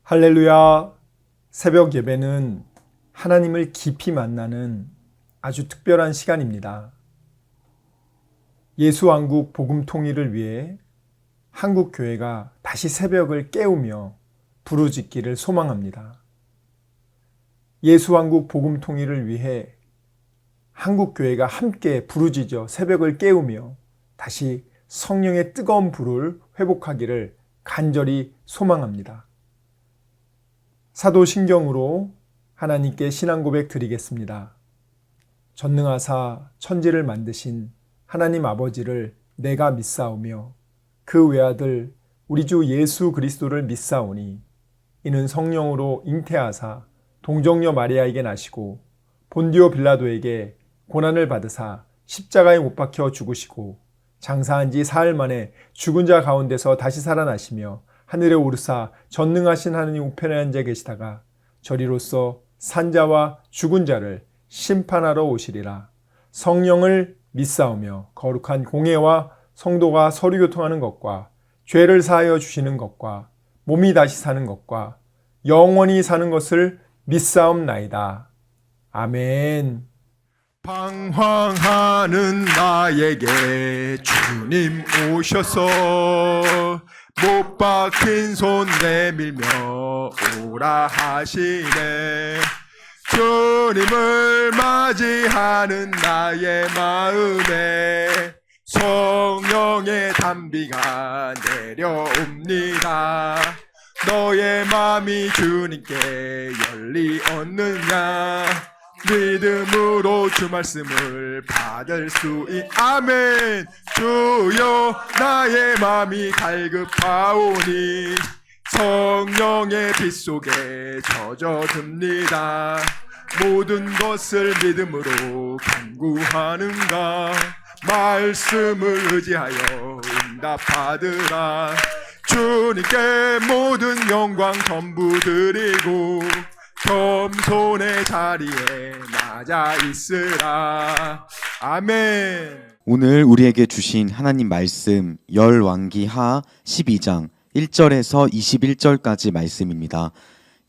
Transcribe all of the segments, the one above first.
할렐루야! 새벽 예배는 하나님을 깊이 만나는 아주 특별한 시간입니다. 예수왕국 복음 통일을 위해 한국교회가 다시 새벽을 깨우며 부르짖기를 소망합니다. 예수왕국 복음 통일을 위해 한국교회가 함께 부르짖어 새벽을 깨우며 다시 성령의 뜨거운 불을 회복하기를 간절히 소망합니다. 사도신경으로 하나님께 신앙 고백 드리겠습니다. 전능하사 천지를 만드신 하나님 아버지를 내가 믿사오며 그 외아들 우리 주 예수 그리스도를 믿사오니 이는 성령으로 잉태하사 동정녀 마리아에게 나시고 본디오 빌라도에게 고난을 받으사 십자가에 못 박혀 죽으시고 장사한 지 사흘 만에 죽은 자 가운데서 다시 살아나시며 하늘에 오르사 전능하신 하느님 우편에 앉아 계시다가 저리로서 산자와 죽은 자를 심판하러 오시리라. 성령을 믿사오며 거룩한 공회와 성도가 서로 교통하는 것과 죄를 사하여 주시는 것과 몸이 다시 사는 것과 영원히 사는 것을 믿사옵나이다. 아멘. 방황하는 나에게 주님 오셔서 못 박힌 손 내밀며 오라 하시네. 주님을 맞이하는 나의 마음에 성령의 단비가 내려옵니다. 너의 마음이 주님께 열리었느냐? 믿음으로 주 말씀을 받을 수 아멘. 주여 나의 마음이 갈급하오니 성령의 빛 속에 젖어듭니다. 모든 것을 믿음으로 간구하는가? 말씀을 의지하여 응답받으라. 주님께 모든 영광 전부 드리고 겸손의 자리에 낮아 있으라. 아멘. 오늘 우리에게 주신 하나님 말씀 열왕기하 12장 1절에서 21절까지 말씀입니다.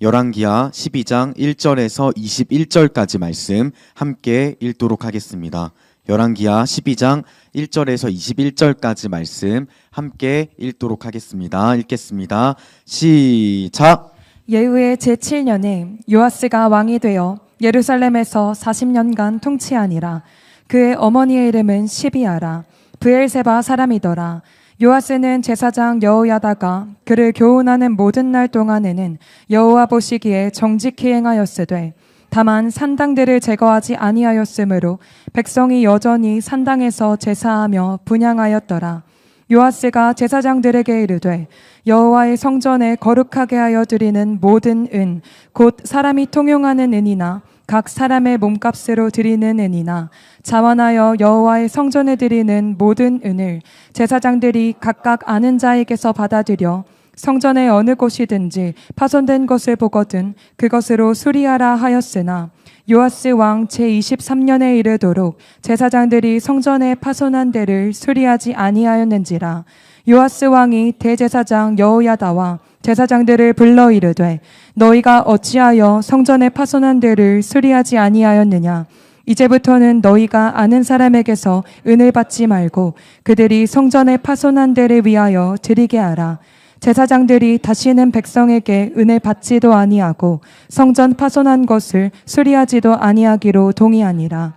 열왕기하 12장 1절에서 21절까지 말씀 함께 읽도록 하겠습니다. 열왕기하 12장 1절에서 21절까지 말씀 함께 읽도록 하겠습니다. 읽겠습니다. 시작! 예후의 제7년에 요아스가 왕이 되어 예루살렘에서 40년간 통치하니라. 그의 어머니의 이름은 시비아라. 브엘세바 사람이더라. 요아스는 제사장 여호야다가 그를 교훈하는 모든 날 동안에는 여호와 보시기에 정직히 행하였으되 다만 산당들을 제거하지 아니하였으므로 백성이 여전히 산당에서 제사하며 분향하였더라. 요아스가 제사장들에게 이르되 여호와의 성전에 거룩하게 하여 드리는 모든 은 곧 사람이 통용하는 은이나 각 사람의 몸값으로 드리는 은이나 자원하여 여호와의 성전에 드리는 모든 은을 제사장들이 각각 아는 자에게서 받아들여 성전의 어느 곳이든지 파손된 것을 보거든 그것으로 수리하라 하였으나 요아스 왕 제23년에 이르도록 제사장들이 성전에 파손한 데를 수리하지 아니하였는지라. 요아스 왕이 대제사장 여호야다와 제사장들을 불러 이르되 너희가 어찌하여 성전에 파손한 데를 수리하지 아니하였느냐? 이제부터는 너희가 아는 사람에게서 은을 받지 말고 그들이 성전에 파손한 데를 위하여 드리게 하라. 제사장들이 다시는 백성에게 은을 받지도 아니하고 성전 파손한 것을 수리하지도 아니하기로 동의하니라.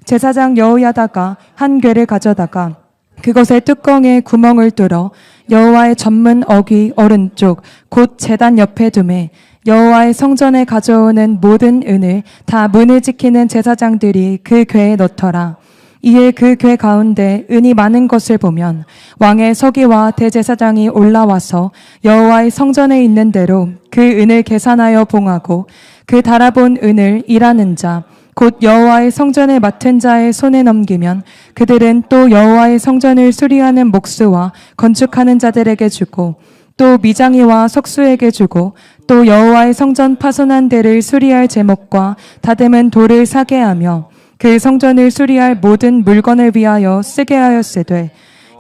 제사장 여호야다가 한 궤를 가져다가 그것의 뚜껑에 구멍을 뚫어 여호와의 전문 어귀 오른쪽 곧 제단 옆에 두매 여호와의 성전에 가져오는 모든 은을 다 문을 지키는 제사장들이 그 궤에 넣더라. 이에 그 궤 가운데 은이 많은 것을 보면 왕의 서기와 대제사장이 올라와서 여호와의 성전에 있는 대로 그 은을 계산하여 봉하고 그 달아본 은을 일하는 자 곧 여호와의 성전을 맡은 자의 손에 넘기면 그들은 또 여호와의 성전을 수리하는 목수와 건축하는 자들에게 주고 또 미장이와 석수에게 주고 또 여호와의 성전 파손한 데를 수리할 제목과 다듬은 돌을 사게 하며 그 성전을 수리할 모든 물건을 위하여 쓰게 하였으되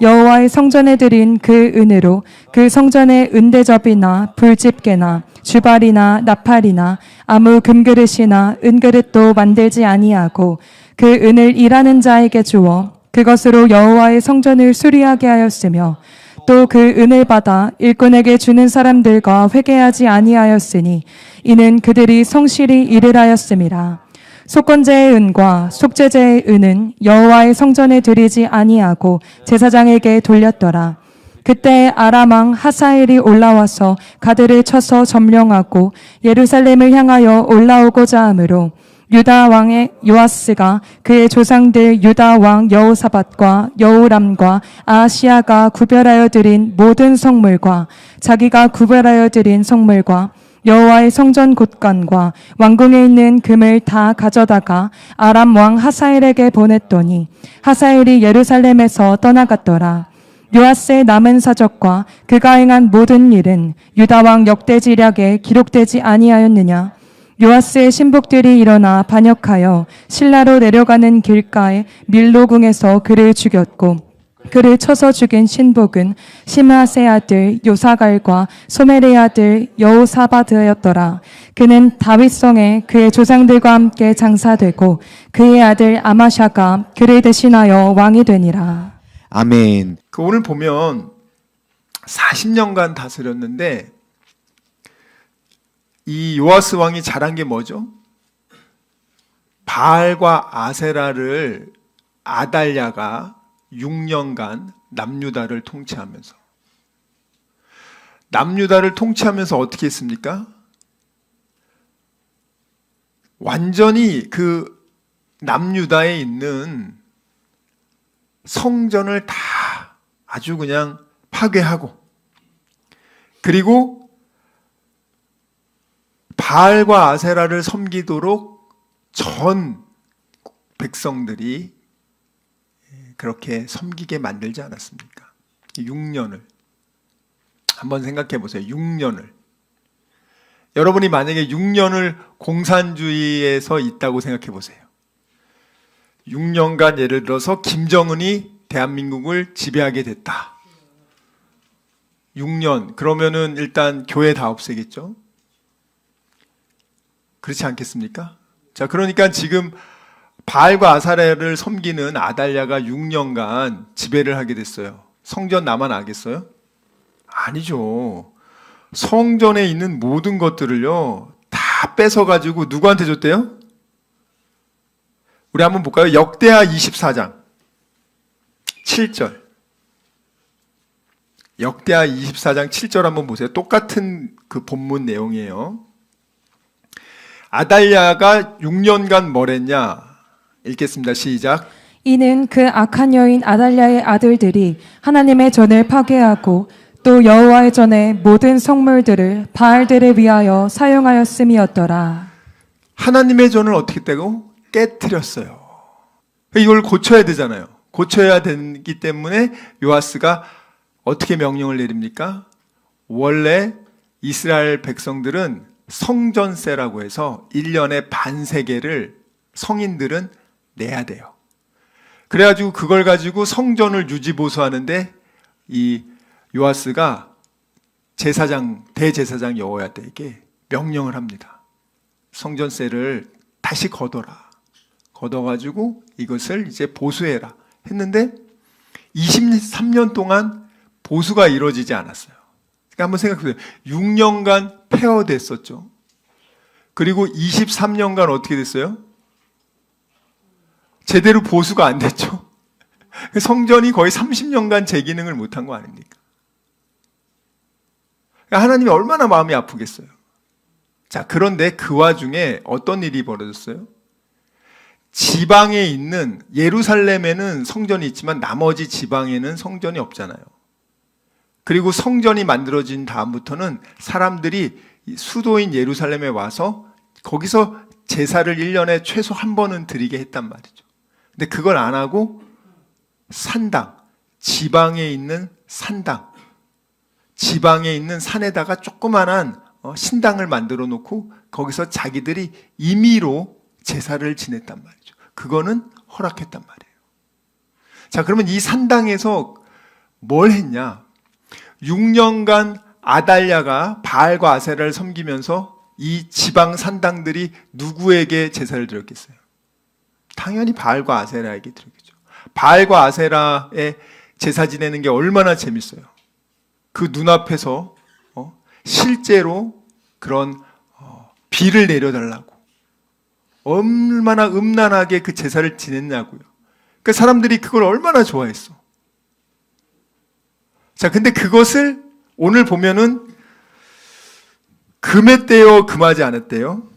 여호와의 성전에 드린 그 은으로 그 성전의 은대접이나 불집게나 주발이나 나팔이나 아무 금그릇이나 은그릇도 만들지 아니하고 그 은을 일하는 자에게 주어 그것으로 여호와의 성전을 수리하게 하였으며 또 그 은을 받아 일꾼에게 주는 사람들과 회개하지 아니하였으니 이는 그들이 성실히 일을 하였음이라. 속건제의 은과 속죄제의 은은 여호와의 성전에 드리지 아니하고 제사장에게 돌렸더라. 그때 아람 왕 하사엘이 올라와서 가드를 쳐서 점령하고 예루살렘을 향하여 올라오고자 하므로 유다 왕의 요아스가 그의 조상들 유다 왕 여호사밧과 여호람과 아하시야가 구별하여 드린 모든 성물과 자기가 구별하여 드린 성물과 여호와의 성전 곳간과 왕궁에 있는 금을 다 가져다가 아람 왕 하사엘에게 보냈더니 하사엘이 예루살렘에서 떠나갔더라. 요아스의 남은 사적과 그가 행한 모든 일은 유다 왕 역대지략에 기록되지 아니하였느냐? 요아스의 신복들이 일어나 반역하여 실라로 내려가는 길가에 밀로궁에서 그를 죽였고 그를 쳐서 죽인 신복은 시므아세 아들 요사갈과 소메레 아들 여호사바드였더라. 그는 다윗성에 그의 조상들과 함께 장사되고 그의 아들 아마샤가 그를 대신하여 왕이 되니라. 아멘. 그 오늘 보면 40년간 다스렸는데 이 요아스 왕이 잘한 게 뭐죠? 바알과 아세라를 아달랴가 6년간 남유다를 통치하면서 어떻게 했습니까? 완전히 그 남유다에 있는 성전을 다 아주 그냥 파괴하고 그리고 바알과 아세라를 섬기도록 전 백성들이 그렇게 섬기게 만들지 않았습니까? 6년을 한번 생각해 보세요. 6년을 여러분이 만약에 6년을 공산주의에서 있다고 생각해 보세요. 6년간 예를 들어서 김정은이 대한민국을 지배하게 됐다. 6년 그러면은 일단 교회 다 없애겠죠? 그렇지 않겠습니까? 자, 그러니까 지금 바알과 아사레를 섬기는 아달랴가 6년간 지배를 하게 됐어요. 성전 남아나겠어요? 아니죠. 성전에 있는 모든 것들을요 다 뺏어가지고 누구한테 줬대요? 우리 한번 볼까요? 역대하 24장 7절 역대하 24장 7절 한번 보세요. 똑같은 그 본문 내용이에요. 아달랴가 6년간 뭘 했냐? 읽겠습니다. 시작. 이는 그 악한 여인 아달랴의 아들들이 하나님의 전을 파괴하고 또 여호와의 전의 모든 성물들을 바알들을 위하여 사용하였음이었더라. 하나님의 전을 어떻게 떼고? 깨뜨렸어요. 이걸 고쳐야 되잖아요. 고쳐야 되기 때문에 요아스가 어떻게 명령을 내립니까? 원래 이스라엘 백성들은 성전세라고 해서 1년에 반세계를 성인들은 내야 돼요. 그래가지고 그걸 가지고 성전을 유지보수하는데 이 요아스가 대제사장 여호야다에게 명령을 합니다. 성전세를 다시 걷어라. 걷어가지고 이것을 이제 보수해라 했는데 23년 동안 보수가 이루어지지 않았어요. 그러니까 한번 생각해 보세요. 6년간 폐허됐었죠. 그리고 23년간 어떻게 됐어요? 제대로 보수가 안 됐죠. 성전이 거의 30년간 제 기능을 못한 거 아닙니까? 하나님이 얼마나 마음이 아프겠어요. 자, 그런데 그 와중에 어떤 일이 벌어졌어요? 지방에 있는 예루살렘에는 성전이 있지만 나머지 지방에는 성전이 없잖아요. 그리고 성전이 만들어진 다음부터는 사람들이 수도인 예루살렘에 와서 거기서 제사를 1년에 최소 한 번은 드리게 했단 말이죠. 근데 그걸 안 하고 산당, 지방에 있는 산당, 지방에 있는 산에다가 조그만한 신당을 만들어 놓고 거기서 자기들이 임의로 제사를 지냈단 말이죠. 그거는 허락했단 말이에요. 자, 그러면 이 산당에서 뭘 했냐? 6년간 아달랴가 바알과 아세라를 섬기면서 이 지방 산당들이 누구에게 제사를 드렸겠어요? 당연히 바알과 아세라에게 드렸겠죠. 바알과 아세라의 제사 지내는 게 얼마나 재밌어요. 그 눈앞에서 실제로 그런 비를 내려달라고 얼마나 음란하게 그 제사를 지냈냐고요. 그러니까 사람들이 그걸 얼마나 좋아했어. 자, 근데 그것을 오늘 보면은 금했대요, 금하지 않았대요?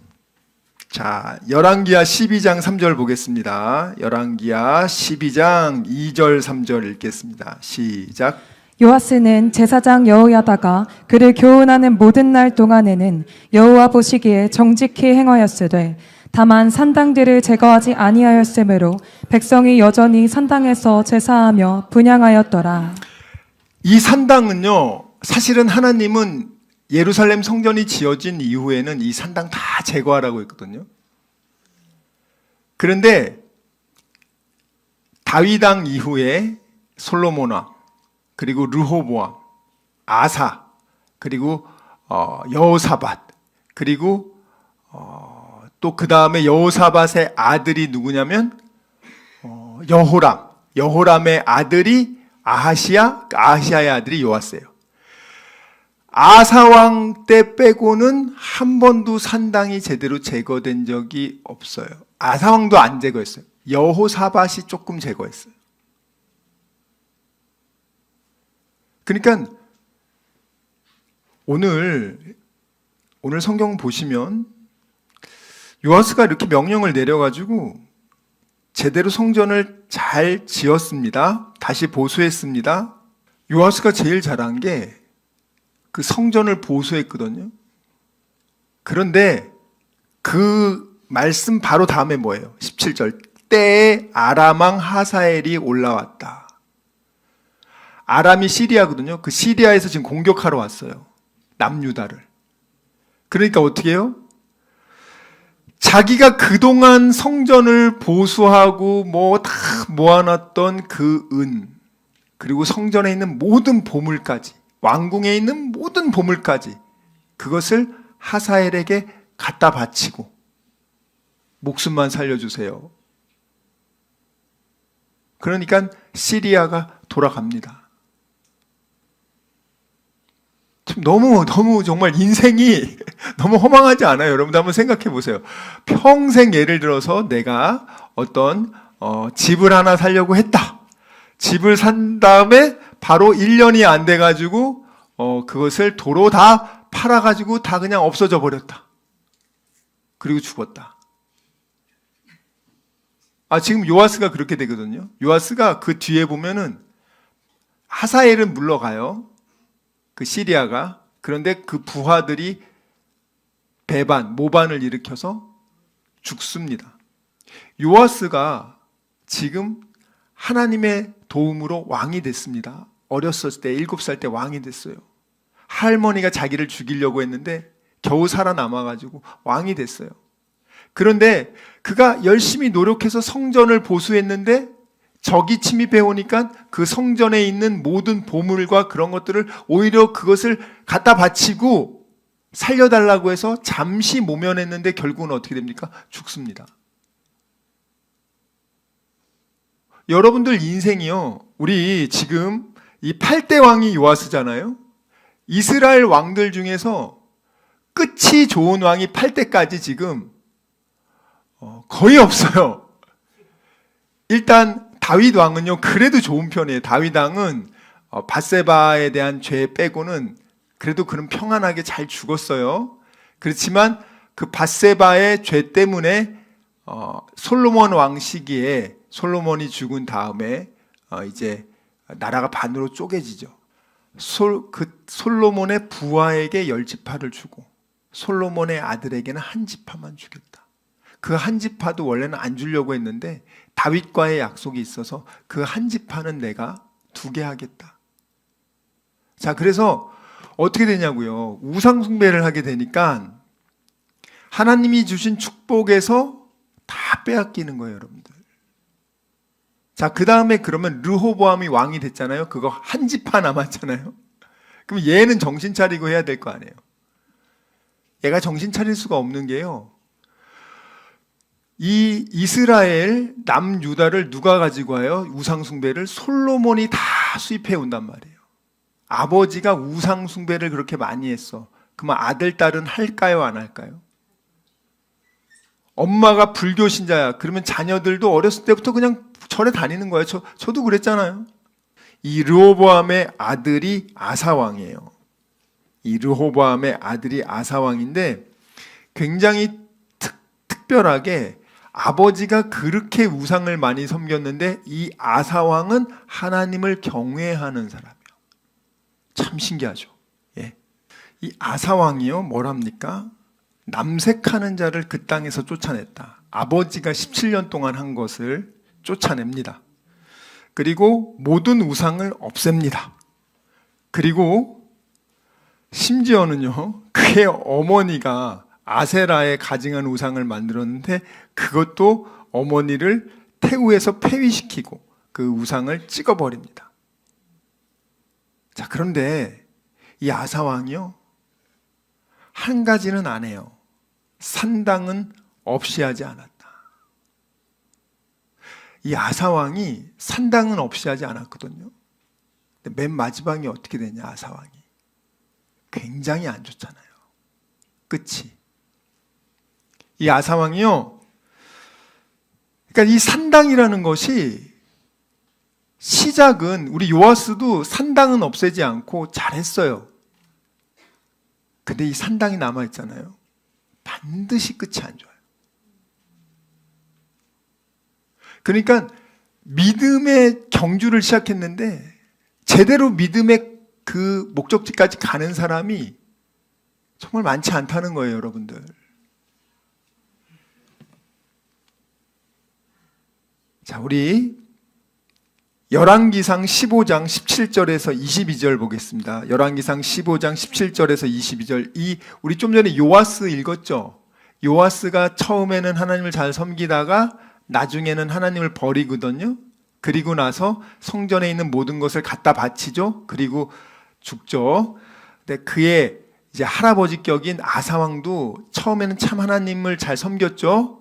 자, 열왕기하 12장 3절 보겠습니다. 열왕기하 12장 2절 3절 읽겠습니다. 시작. 요아스는 제사장 여호야다가 그를 교훈하는 모든 날 동안에는 여호와 보시기에 정직히 행하였으되 다만 산당들을 제거하지 아니하였으므로 백성이 여전히 산당에서 제사하며 분향하였더라. 이 산당은요, 사실은 하나님은 예루살렘 성전이 지어진 이후에는 이 산당 다 제거하라고 했거든요. 그런데 다윗 왕 이후에 솔로몬 왕, 그리고 르호보암, 아사, 그리고 여호사밧, 그리고 또 그 다음에 여호사밧의 아들이 누구냐면 여호람, 여호람의 아들이 아하시야, 아하시야의 아들이 요아스예요. 아사왕 때 빼고는 한 번도 산당이 제대로 제거된 적이 없어요. 아사왕도 안 제거했어요. 여호사밧이 조금 제거했어요. 그러니까 오늘 성경 보시면 요아스가 이렇게 명령을 내려가지고 제대로 성전을 잘 지었습니다. 다시 보수했습니다. 요아스가 제일 잘한 게 그 성전을 보수했거든요. 그런데 그 말씀 바로 다음에 뭐예요? 17절. 때에 아람 왕 하사엘이 올라왔다. 아람이 시리아거든요. 그 시리아에서 지금 공격하러 왔어요. 남유다를. 그러니까 어떻게 해요? 자기가 그동안 성전을 보수하고 뭐 다 모아놨던 그 은, 그리고 성전에 있는 모든 보물까지, 왕궁에 있는 모든 보물까지 그것을 하사엘에게 갖다 바치고 목숨만 살려주세요. 그러니까 시리아가 돌아갑니다. 너무 정말 인생이 너무 허망하지 않아요? 여러분들 한번 생각해 보세요. 평생 예를 들어서 내가 어떤 집을 하나 사려고 했다. 집을 산 다음에 바로 1년이 안 돼가지고 그것을 도로 다 팔아가지고 다 그냥 없어져 버렸다. 그리고 죽었다. 지금 요아스가 그렇게 되거든요. 요아스가 그 뒤에 보면은 하사엘은 물러가요. 그 시리아가. 그런데 그 부하들이 모반을 일으켜서 죽습니다. 요아스가 지금 하나님의 도움으로 왕이 됐습니다. 어렸을 때 7살 때 왕이 됐어요. 할머니가 자기를 죽이려고 했는데 겨우 살아남아가지고 왕이 됐어요. 그런데 그가 열심히 노력해서 성전을 보수했는데 적이 침입해 오니까 그 성전에 있는 모든 보물과 그런 것들을 오히려 그것을 갖다 바치고 살려달라고 해서 잠시 모면했는데 결국은 어떻게 됩니까? 죽습니다. 여러분들 인생이요, 우리 지금 이 8대 왕이 요아스잖아요. 이스라엘 왕들 중에서 끝이 좋은 왕이 8대까지 지금 거의 없어요. 일단 다윗 왕은요, 그래도 좋은 편이에요. 다윗 왕은 밧세바에 대한 죄 빼고는 그래도 그는 평안하게 잘 죽었어요. 그렇지만 그 밧세바의 죄 때문에 솔로몬 왕 시기에 솔로몬이 죽은 다음에 이제 나라가 반으로 쪼개지죠. 그 솔로몬의 부하에게 10지파를 주고 솔로몬의 아들에게는 한 지파만 주겠다. 그 한 지파도 원래는 안 주려고 했는데 다윗과의 약속이 있어서 그 한 지파는 내가 2개 하겠다. 자, 그래서 어떻게 되냐고요. 우상 숭배를 하게 되니까 하나님이 주신 축복에서 다 빼앗기는 거예요, 여러분들. 자, 그 다음에 그러면 르호보암이 왕이 됐잖아요. 그거 한 지파 남았잖아요. 그럼 얘는 정신 차리고 해야 될 거 아니에요. 얘가 정신 차릴 수가 없는 게요. 이 이스라엘 남유다를 누가 가지고 와요? 우상숭배를 솔로몬이 다 수입해 온단 말이에요. 아버지가 우상숭배를 그렇게 많이 했어. 그러면 아들, 딸은 할까요? 안 할까요? 엄마가 불교 신자야. 그러면 자녀들도 어렸을 때부터 그냥 절에 다니는 거예요. 저도 그랬잖아요. 이 르호보암의 아들이 아사왕이에요. 이 르호보암의 아들이 아사왕인데 굉장히 특별하게 아버지가 그렇게 우상을 많이 섬겼는데 이 아사왕은 하나님을 경외하는 사람이에요. 참 신기하죠. 예. 이 아사왕이요, 뭐랍니까? 남색하는 자를 그 땅에서 쫓아냈다. 아버지가 17년 동안 한 것을 쫓아냅니다. 그리고 모든 우상을 없앱니다. 그리고 심지어는요, 그의 어머니가 아세라에 가증한 우상을 만들었는데 그것도 어머니를 태우에서 폐위시키고 그 우상을 찍어버립니다. 자, 그런데 이 아사왕이요, 한 가지는 안 해요. 산당은 없이 하지 않았다. 이 아사왕이 산당은 없이 하지 않았거든요. 근데 맨 마지막에 어떻게 되냐, 아사왕이. 굉장히 안 좋잖아요. 끝이. 이 아사왕이요, 그러니까 이 산당이라는 것이 시작은 우리 요아스도 산당은 없애지 않고 잘했어요. 근데 이 산당이 남아있잖아요. 반드시 끝이 안 좋아요. 그러니까 믿음의 경주를 시작했는데 제대로 믿음의 그 목적지까지 가는 사람이 정말 많지 않다는 거예요, 여러분들. 자, 우리 열왕기상 15장 17절에서 22절 보겠습니다. 열왕기상 15장 17절에서 22절. 우리 좀 전에 요아스 읽었죠? 요아스가 처음에는 하나님을 잘 섬기다가 나중에는 하나님을 버리거든요. 그리고 나서 성전에 있는 모든 것을 갖다 바치죠. 그리고 죽죠. 근데 그의 이제 할아버지 격인 아사왕도 처음에는 참 하나님을 잘 섬겼죠.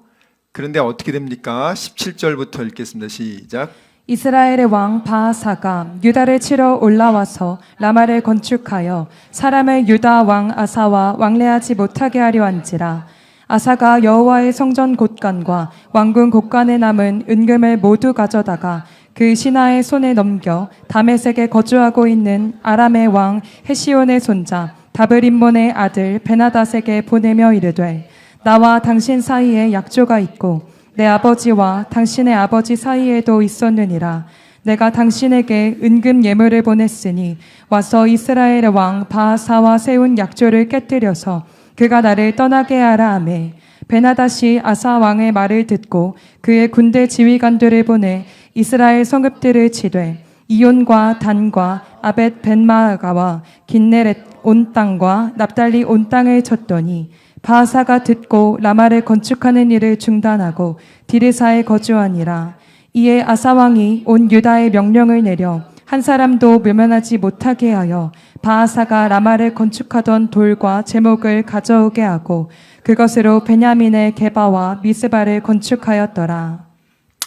그런데 어떻게 됩니까? 17절부터 읽겠습니다. 시작. 이스라엘의 왕 바하사가 유다를 치러 올라와서 라마를 건축하여 사람을 유다 왕 아사와 왕래하지 못하게 하려 한지라. 아사가 여호와의 성전 곳간과 왕궁 곳간에 남은 은금을 모두 가져다가 그 신하의 손에 넘겨 다메섹에 거주하고 있는 아람의 왕 헤시온의 손자 다브림몬의 아들 베나닷에게 보내며 이르되, 나와 당신 사이에 약조가 있고 내 아버지와 당신의 아버지 사이에도 있었느니라. 내가 당신에게 은금 예물을 보냈으니 와서 이스라엘의 왕 바하사와 세운 약조를 깨뜨려서 그가 나를 떠나게 하라 하매, 베나닷이 아사 왕의 말을 듣고 그의 군대 지휘관들을 보내 이스라엘 성읍들을 치되 이온과 단과 아벳 벤마아가와 긴네렛 온 땅과 납달리 온 땅을 쳤더니 바하사가 듣고 라마를 건축하는 일을 중단하고 디르사에 거주하니라. 이에 아사 왕이 온 유다에 명령을 내려 한 사람도 묘면하지 못하게 하여 바하사가 라마를 건축하던 돌과 제목을 가져오게 하고 그것으로 베냐민의 게바와 미스바를 건축하였더라.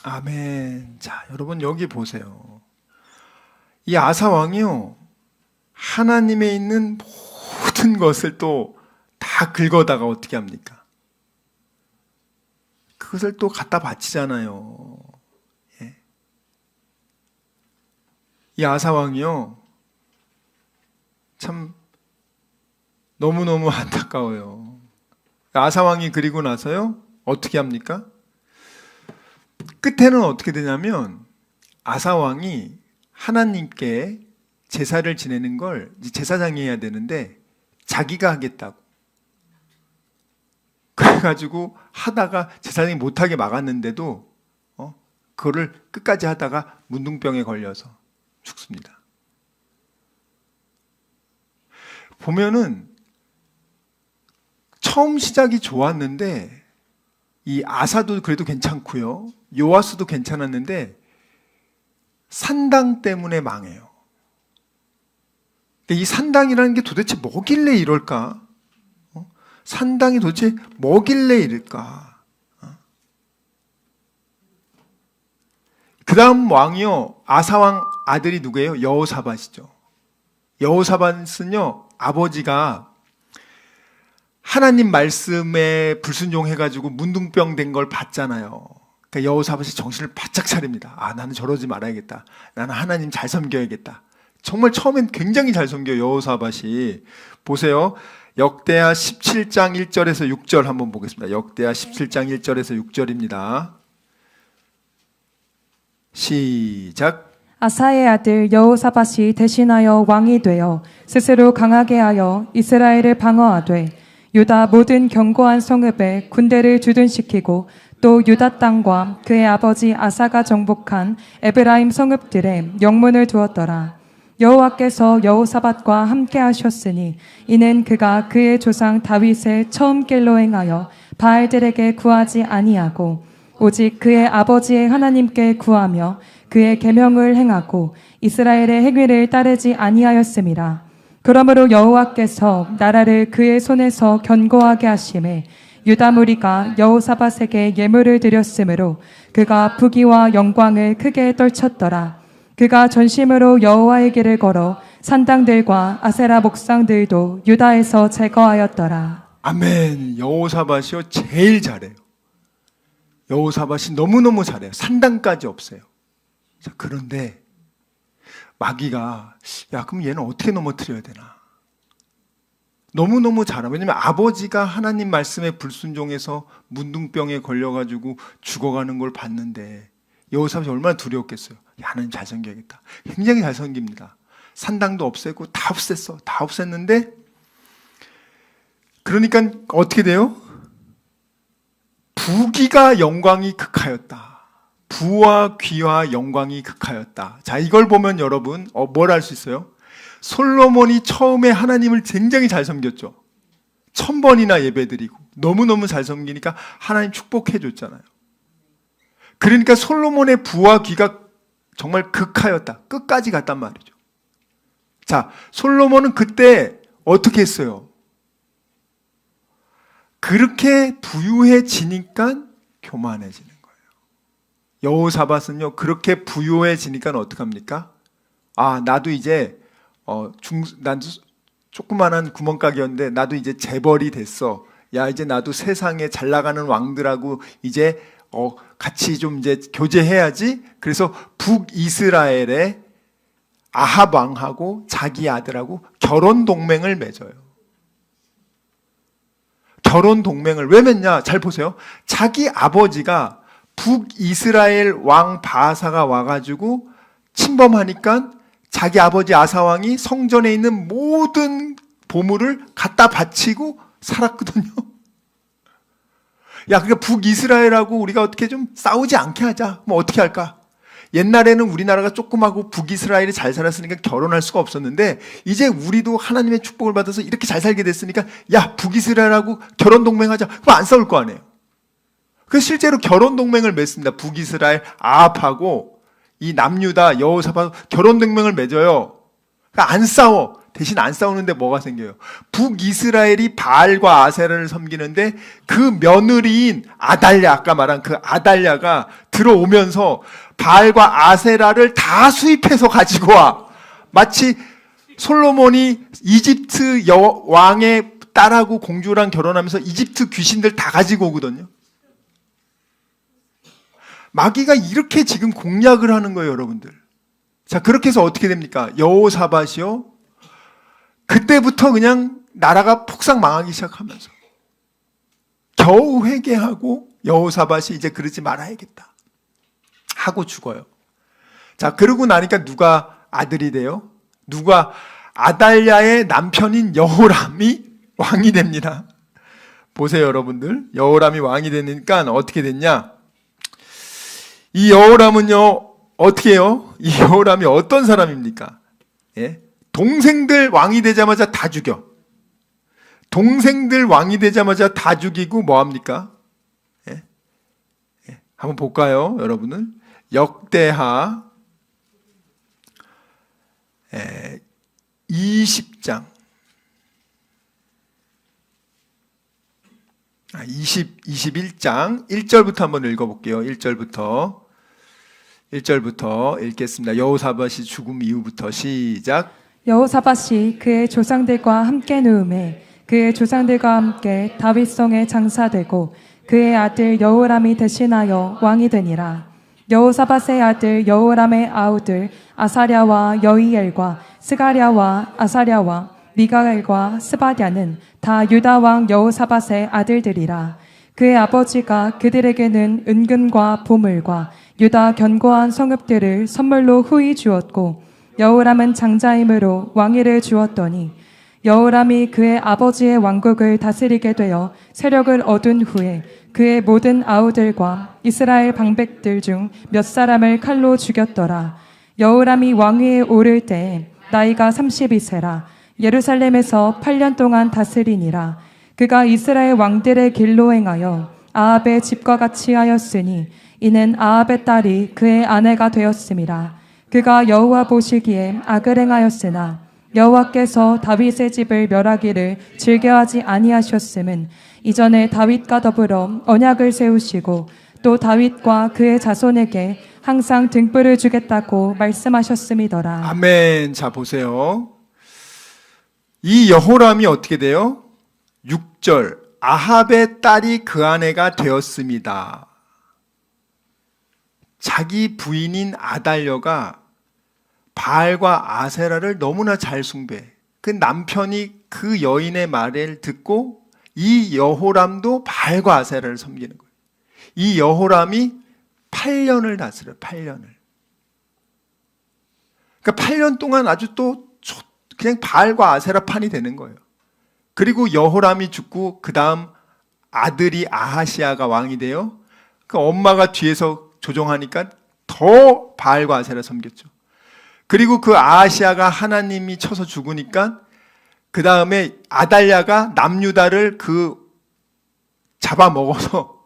아멘. 자, 여러분 여기 보세요. 이 아사 왕이요, 하나님에 있는 모든 것을 또 다 긁어다가 어떻게 합니까? 그것을 또 갖다 바치잖아요. 예. 이 아사 왕이요, 참 너무너무 안타까워요. 아사 왕이 그리고 나서요, 어떻게 합니까? 끝에는 어떻게 되냐면 아사 왕이 하나님께 제사를 지내는 걸 제사장이 해야 되는데 자기가 하겠다고 그래가지고 하다가 제사장이 못하게 막았는데도 그거를 끝까지 하다가 문둥병에 걸려서 죽습니다. 보면은 처음 시작이 좋았는데 이 아사도 그래도 괜찮고요, 요아스도 괜찮았는데 산당 때문에 망해요. 이 산당이라는 게 도대체 뭐길래 이럴까? 산당이 도대체 뭐길래 이럴까? 그 다음 왕이요, 아사왕 아들이 누구예요? 여호사밧이죠. 여호사밧은요, 아버지가 하나님 말씀에 불순종해가지고 문둥병 된 걸 봤잖아요. 그러니까 여호사밧이 정신을 바짝 차립니다. 아, 나는 저러지 말아야겠다. 나는 하나님 잘 섬겨야겠다. 정말 처음엔 굉장히 잘 섬겨요, 여호사밧이. 보세요. 역대하 17장 1절에서 6절 한번 보겠습니다. 역대하 17장 1절에서 6절입니다. 시작. 아사의 아들 여호사밧이 대신하여 왕이 되어 스스로 강하게 하여 이스라엘을 방어하되 유다 모든 견고한 성읍에 군대를 주둔시키고 또 유다 땅과 그의 아버지 아사가 정복한 에브라임 성읍들에 영문을 두었더라. 여호와께서 여호사밧과 함께 하셨으니 이는 그가 그의 조상 다윗의 처음 길로 행하여 바알들에게 구하지 아니하고 오직 그의 아버지의 하나님께 구하며 그의 계명을 행하고 이스라엘의 행위를 따르지 아니하였음이라. 그러므로 여호와께서 나라를 그의 손에서 견고하게 하심에 유다 무리가 여호사밧에게 예물을 드렸으므로 그가 부귀와 영광을 크게 떨쳤더라. 그가 전심으로 여호와의 길을 걸어 산당들과 아세라 목상들도 유다에서 제거하였더라. 아멘. 여호사밧이요, 제일 잘해요. 여호사밧이 너무너무 잘해요. 산당까지 없어요. 자, 그런데 마귀가, 야, 그럼 얘는 어떻게 넘어뜨려야 되나? 너무너무 잘하고, 왜냐면 아버지가 하나님 말씀에 불순종해서 문둥병에 걸려가지고 죽어가는 걸 봤는데 여호사밧이 얼마나 두려웠겠어요. 야, 하나님 잘 섬겨야겠다. 굉장히 잘 섬깁니다. 산당도 없애고 다 없앴어. 다 없앴는데, 그러니까 어떻게 돼요? 부귀가 영광이 극하였다. 부와 귀와 영광이 극하였다. 자, 이걸 보면 여러분 뭘 알 수 있어요? 솔로몬이 처음에 하나님을 굉장히 잘 섬겼죠. 1000번이나 예배드리고 너무너무 잘 섬기니까 하나님 축복해 줬잖아요. 그러니까 솔로몬의 부와 귀가 정말 극하였다. 끝까지 갔단 말이죠. 자, 솔로몬은 그때 어떻게 했어요? 그렇게 부유해지니까 교만해지는 거예요. 여호사밧은요, 그렇게 부유해지니까 어떡합니까? 아, 나도 이제 난 조그만한 구멍가게였는데 나도 이제 재벌이 됐어. 야, 이제 나도 세상에 잘 나가는 왕들하고 이제 같이 좀 이제 교제해야지. 그래서 북이스라엘의 아합 왕하고 자기 아들하고 결혼 동맹을 맺어요. 결혼 동맹을 왜 맺냐? 잘 보세요. 자기 아버지가 북이스라엘 왕 바하사가 와가지고 침범하니까 자기 아버지 아사 왕이 성전에 있는 모든 보물을 갖다 바치고 살았거든요. 야, 그러니까 북이스라엘하고 우리가 어떻게 좀 싸우지 않게 하자. 뭐 어떻게 할까? 옛날에는 우리나라가 조그마하고 북이스라엘이 잘 살았으니까 결혼할 수가 없었는데 이제 우리도 하나님의 축복을 받아서 이렇게 잘 살게 됐으니까 야, 북이스라엘하고 결혼 동맹하자. 그럼 안 싸울 거 아니에요. 그래서 실제로 결혼 동맹을 맺습니다. 북이스라엘 아합하고 이 남유다 여호사밧 결혼 동맹을 맺어요. 그러니까 안 싸워. 대신 안 싸우는데 뭐가 생겨요? 북이스라엘이 바알과 아세라를 섬기는데 그 며느리인 아달랴, 아까 말한 그 아달랴가 들어오면서 바알과 아세라를 다 수입해서 가지고 와. 마치 솔로몬이 이집트 왕의 딸하고 공주랑 결혼하면서 이집트 귀신들 다 가지고 오거든요. 마귀가 이렇게 지금 공략을 하는 거예요, 여러분들. 자, 그렇게 해서 어떻게 됩니까? 여호사밧이요, 그때부터 그냥 나라가 폭삭 망하기 시작하면서 겨우 회개하고 여호사밧이 이제 그러지 말아야겠다 하고 죽어요. 자, 그러고 나니까 누가 아들이 돼요? 누가 아달랴의 남편인 여호람이 왕이 됩니다. 보세요, 여러분들. 여호람이 왕이 되니까 어떻게 됐냐? 이 여호람은요, 어떻게 해요? 이 여호람이 어떤 사람입니까? 예? 동생들 왕이 되자마자 다 죽여. 동생들 왕이 되자마자 다 죽이고 뭐 합니까? 예? 예. 한번 볼까요, 여러분은? 역대하 20장 21장 1절부터 한번 읽어볼게요. 1절부터 읽겠습니다. 여호사밧이 죽음 이후부터 시작. 여호사밧이 그의 조상들과 함께 누움에 그의 조상들과 함께 다윗성에 장사되고 그의 아들 여호람이 대신하여 왕이 되니라. 여호사밧의 아들 여호람의 아우들 아사랴와 여이엘과 스가랴와 아사랴와 미가엘과 스바랴는 다 유다 왕 여호사밧의 아들들이라. 그의 아버지가 그들에게는 은금과 보물과 유다 견고한 성읍들을 선물로 후히 주었고 여호람은 장자이므로 왕위를 주었더니 여호람이 그의 아버지의 왕국을 다스리게 되어 세력을 얻은 후에 그의 모든 아우들과 이스라엘 방백들 중 몇 사람을 칼로 죽였더라. 여호람이 왕위에 오를 때에 나이가 32세라. 예루살렘에서 8년 동안 다스리니라. 그가 이스라엘 왕들의 길로 행하여 아합의 집과 같이 하였으니 이는 아합의 딸이 그의 아내가 되었음이라. 그가 여호와 보시기에 악을 행하였으나 여호와께서 다윗의 집을 멸하기를 즐겨하지 아니하셨음은 이전에 다윗과 더불어 언약을 세우시고 또 다윗과 그의 자손에게 항상 등불을 주겠다고 말씀하셨음이더라. 아멘. 자, 보세요. 이 여호람이 어떻게 돼요? 6절 아합의 딸이 그 아내가 되었습니다. 자기 부인인 아달랴가 바알과 아세라를 너무나 잘 숭배해. 그 남편이 그 여인의 말을 듣고 이 여호람도 바알과 아세라를 섬기는 거예요. 이 여호람이 8년을 다스려요. 8년을. 그러니까 8년 동안 아주 또 그냥 바알과 아세라 판이 되는 거예요. 그리고 여호람이 죽고 그 다음 아들이 아하시아가 왕이 돼요. 그 엄마가 뒤에서 조종하니까 더 바알과 아세라 섬겼죠. 그리고 그 아하시아가 하나님이 쳐서 죽으니까 그 다음에 아달랴가 남유다를 잡아먹어서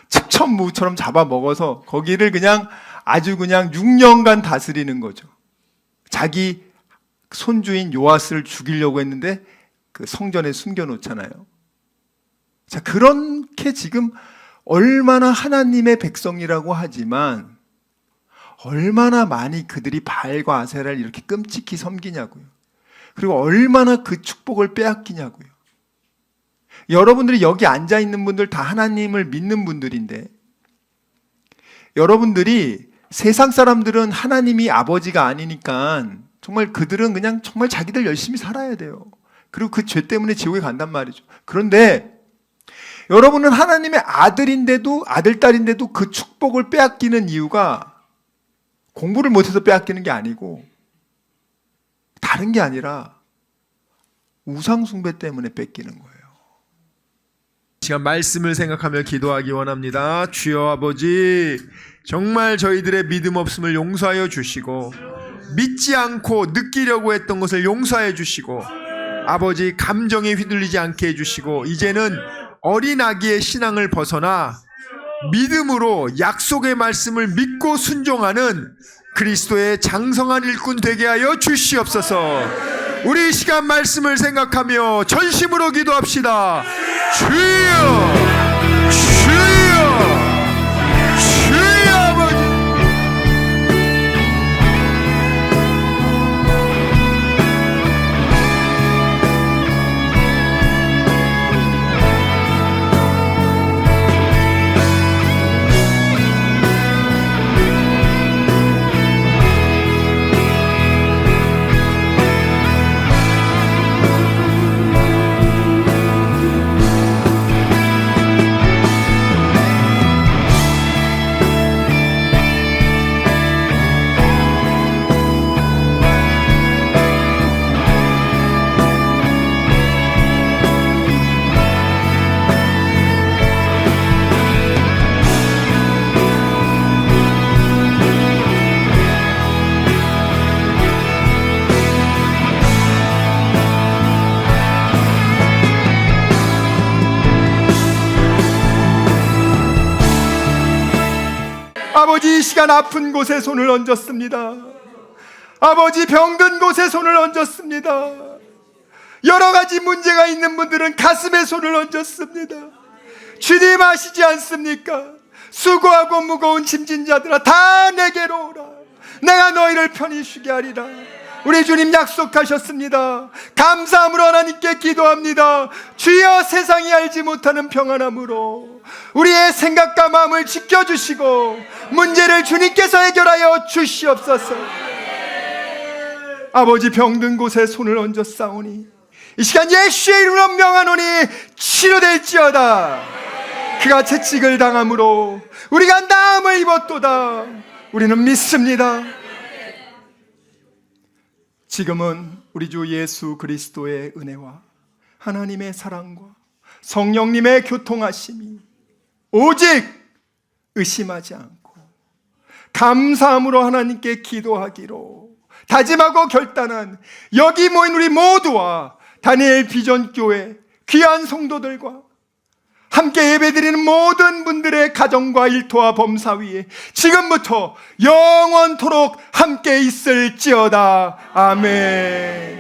첩천무처럼 잡아먹어서 거기를 그냥 아주 그냥 6년간 다스리는 거죠. 자기 손주인 요아스를 죽이려고 했는데 그 성전에 숨겨놓잖아요. 자, 그렇게 지금 얼마나 하나님의 백성이라고 하지만 얼마나 많이 그들이 바알과 아세라를 이렇게 끔찍히 섬기냐고요. 그리고 얼마나 그 축복을 빼앗기냐고요. 여러분들이 여기 앉아있는 분들 다 하나님을 믿는 분들인데 여러분들이 세상 사람들은 하나님이 아버지가 아니니까 정말 그들은 그냥 정말 자기들 열심히 살아야 돼요. 그리고 그 죄 때문에 지옥에 간단 말이죠. 그런데 여러분은 하나님의 아들인데도 아들, 딸인데도 그 축복을 빼앗기는 이유가 공부를 못해서 빼앗기는 게 아니고 다른 게 아니라 우상숭배 때문에 뺏기는 거예요. 시간 말씀을 생각하며 기도하기 원합니다. 주여 아버지, 정말 저희들의 믿음 없음을 용서하여 주시고 믿지 않고 느끼려고 했던 것을 용서해 주시고 아버지 감정에 휘둘리지 않게 해주시고 이제는 어린 아기의 신앙을 벗어나 믿음으로 약속의 말씀을 믿고 순종하는 그리스도의 장성한 일꾼 되게 하여 주시옵소서. 우리 이 시간 말씀을 생각하며 전심으로 기도합시다. 주여, 주여, 주여 아버지. 아버지, 이 시간 아픈 곳에 손을 얹었습니다. 아버지, 병든 곳에 손을 얹었습니다. 여러 가지 문제가 있는 분들은 가슴에 손을 얹었습니다. 주님 아시지 않습니까? 수고하고 무거운 짐진 자들아, 다 내게로 오라. 내가 너희를 편히 쉬게 하리라. 우리 주님 약속하셨습니다. 감사함으로 하나님께 기도합니다. 주여, 세상이 알지 못하는 평안함으로 우리의 생각과 마음을 지켜주시고 문제를 주님께서 해결하여 주시옵소서. 아버지, 병든 곳에 손을 얹어 싸우니 이 시간 예수의 이름으로 명하노니 치료될지어다. 그가 채찍을 당함으로 우리가 나음을 입었도다. 우리는 믿습니다. 지금은 우리 주 예수 그리스도의 은혜와 하나님의 사랑과 성령님의 교통하심이 오직 의심하지 않고 감사함으로 하나님께 기도하기로 다짐하고 결단한 여기 모인 우리 모두와 다니엘 비전교회 귀한 성도들과 함께 예배드리는 모든 분들의 가정과 일터와 범사 위에 지금부터 영원토록 함께 있을지어다. 아멘.